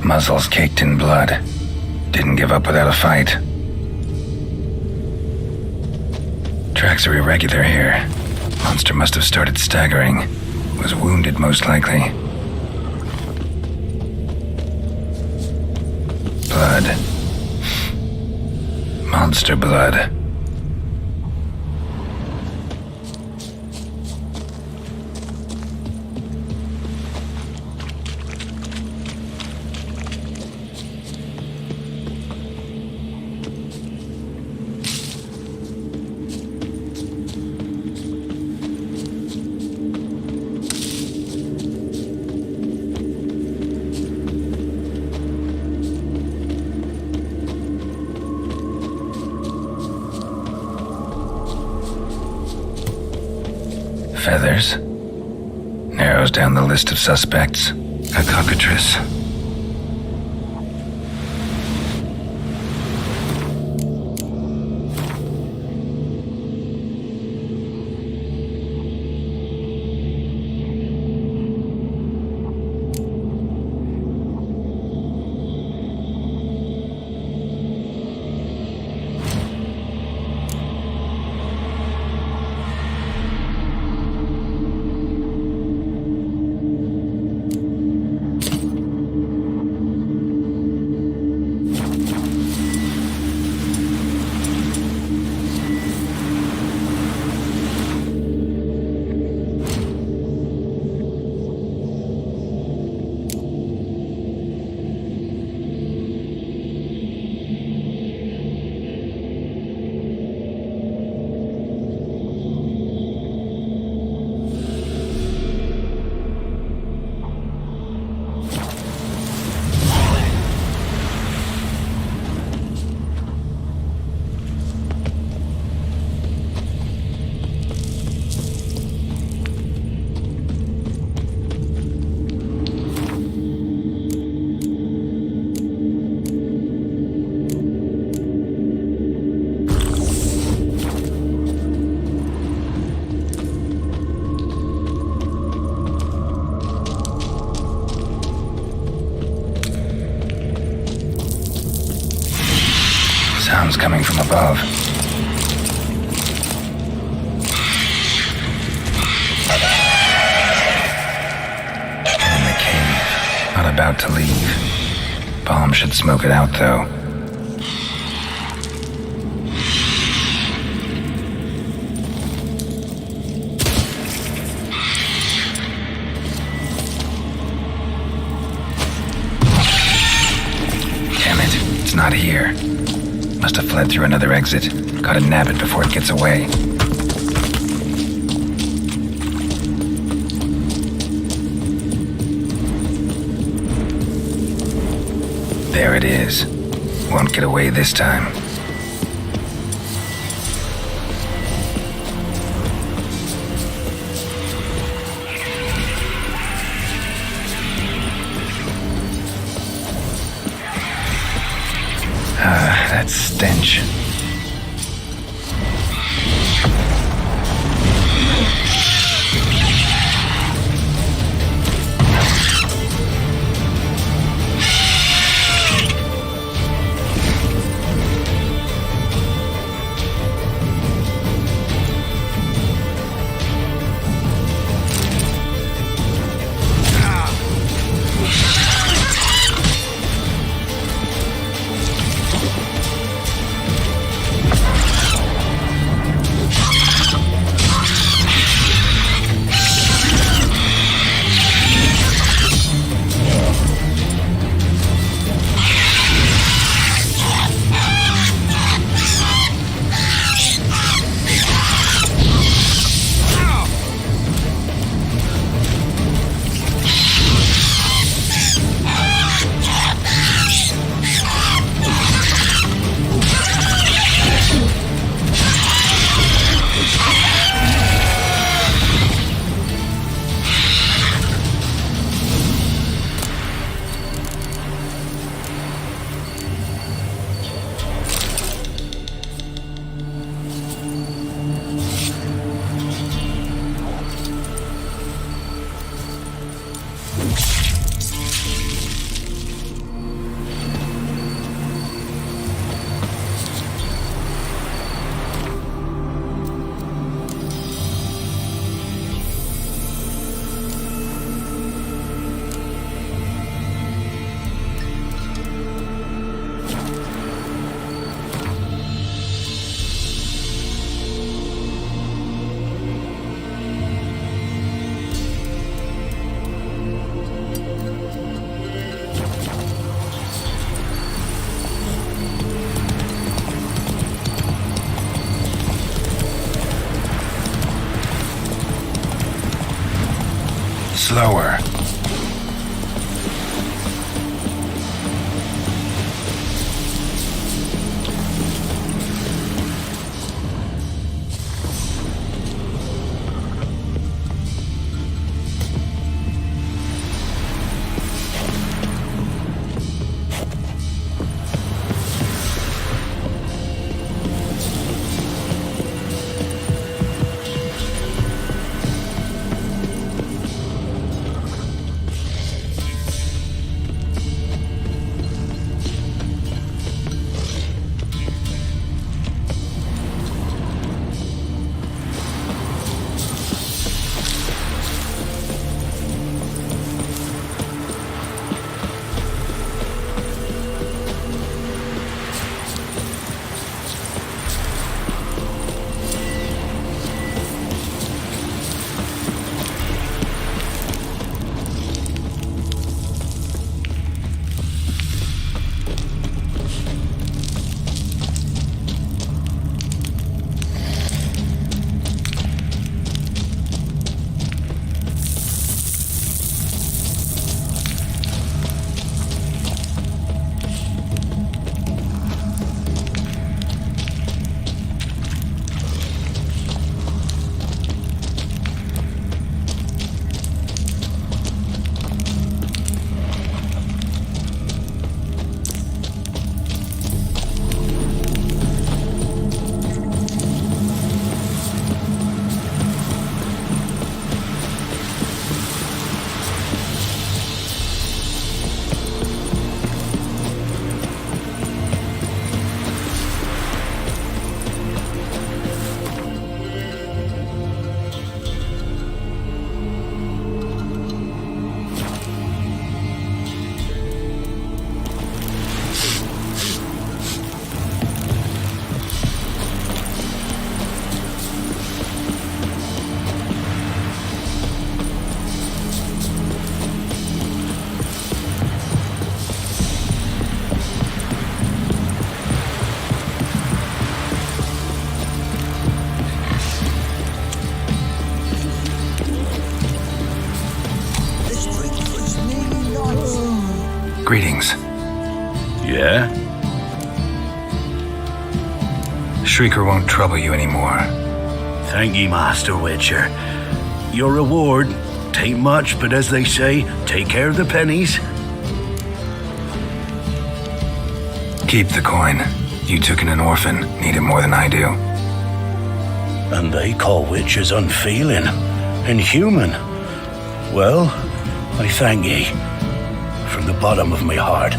Muzzles caked in blood. Didn't give up without a fight. Tracks are irregular here. Monster must have started staggering. Was wounded, most likely. Blood. Monster blood. Feathers. Narrows down the list of suspects. A cockatrice. Sounds coming from above. In the cave. Not about to leave. Bomb should smoke it out, though. Damn it, it's not here. Must have fled through another exit. Gotta nab it before it gets away. There it is. Won't get away this time. Ah, that stench. Slower. Greetings. Yeah? Shrieker won't trouble you anymore. Thank ye, Master Witcher. Your reward, tain't much, but as they say, take care of the pennies. Keep the coin. You took in an orphan, need it more than I do. And they call witches unfeeling, inhuman. Well, I thank ye, from the bottom of my heart.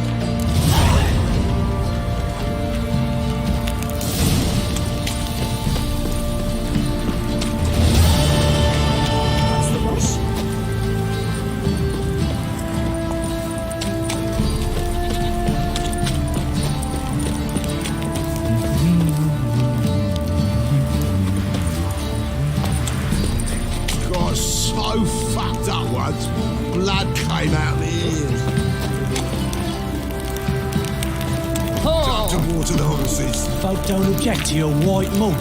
Got so fucked up once, blood came out my ears. Time to water the horses. Folk don't object to your white mug.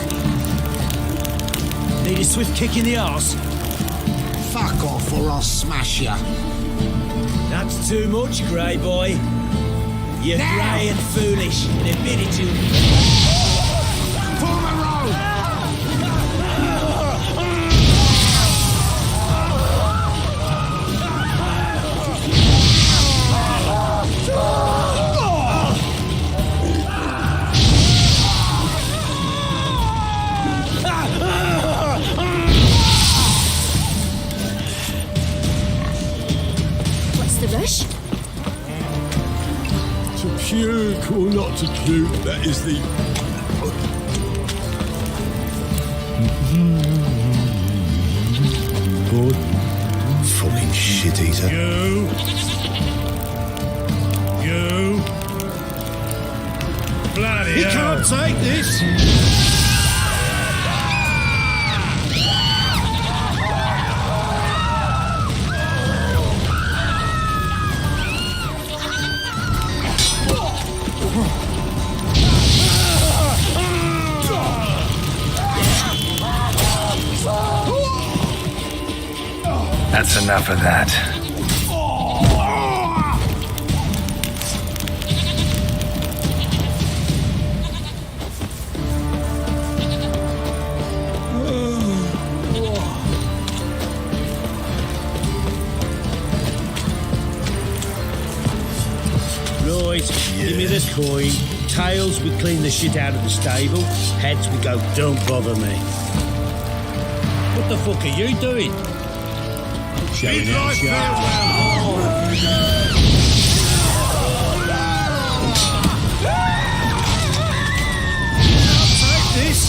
Need a swift kick in the arse? Fuck off or I'll smash ya. That's too much, grey boy. You're grey and foolish and admit it to me. Pull the road! What's the rush? To puke or not to puke, that is the... Good. Fucking shit eater. You. Bloody He hell. can't take this! That's enough of that. Right, give me the coin. Tails, we clean the shit out of the stable. Heads, we go, don't bother me. What the fuck are you doing? Showing out Take this!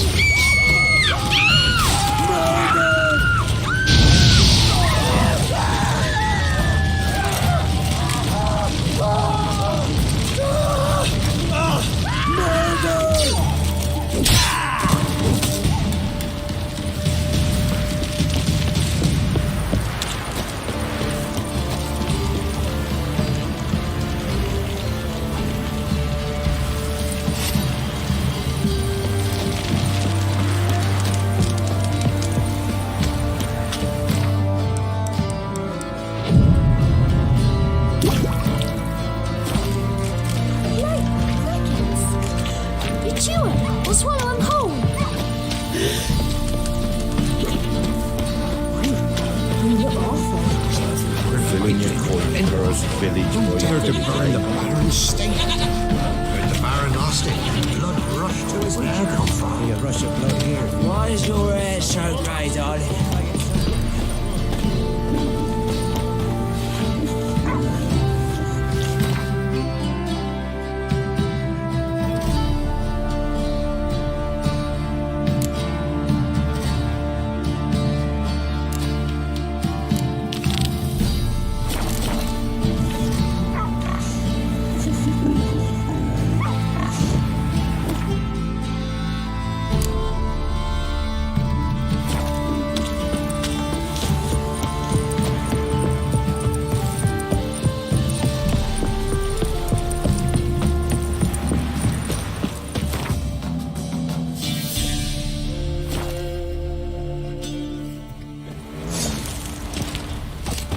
You chew it or swallow them whole. You look awful. Filling your coin, girls, village boy. Dare to burn the Baron's stake. Burn the Baron lost it. Blood rushed to his head. Where'd you come from? A rush of blood here. Why is your hair so grey, darling?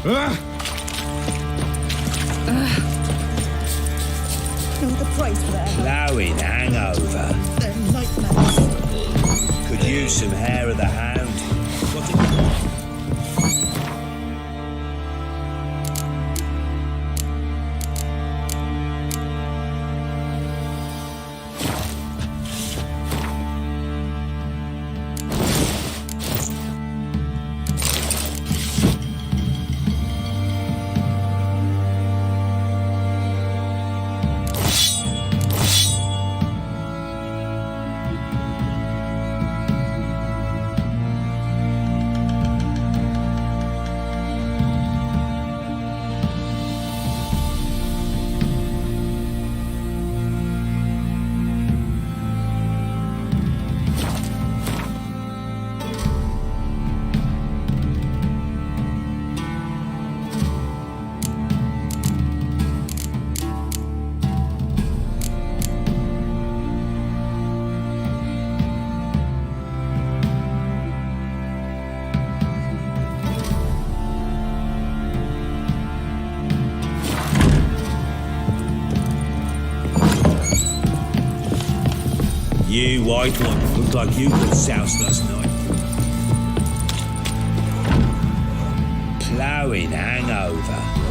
No, the Christ, whatever. Ploughing hangover. They're nightmares. Could use some hair of the hound. Got it? You white one, looked like you got soused last night. Ploughing hangover.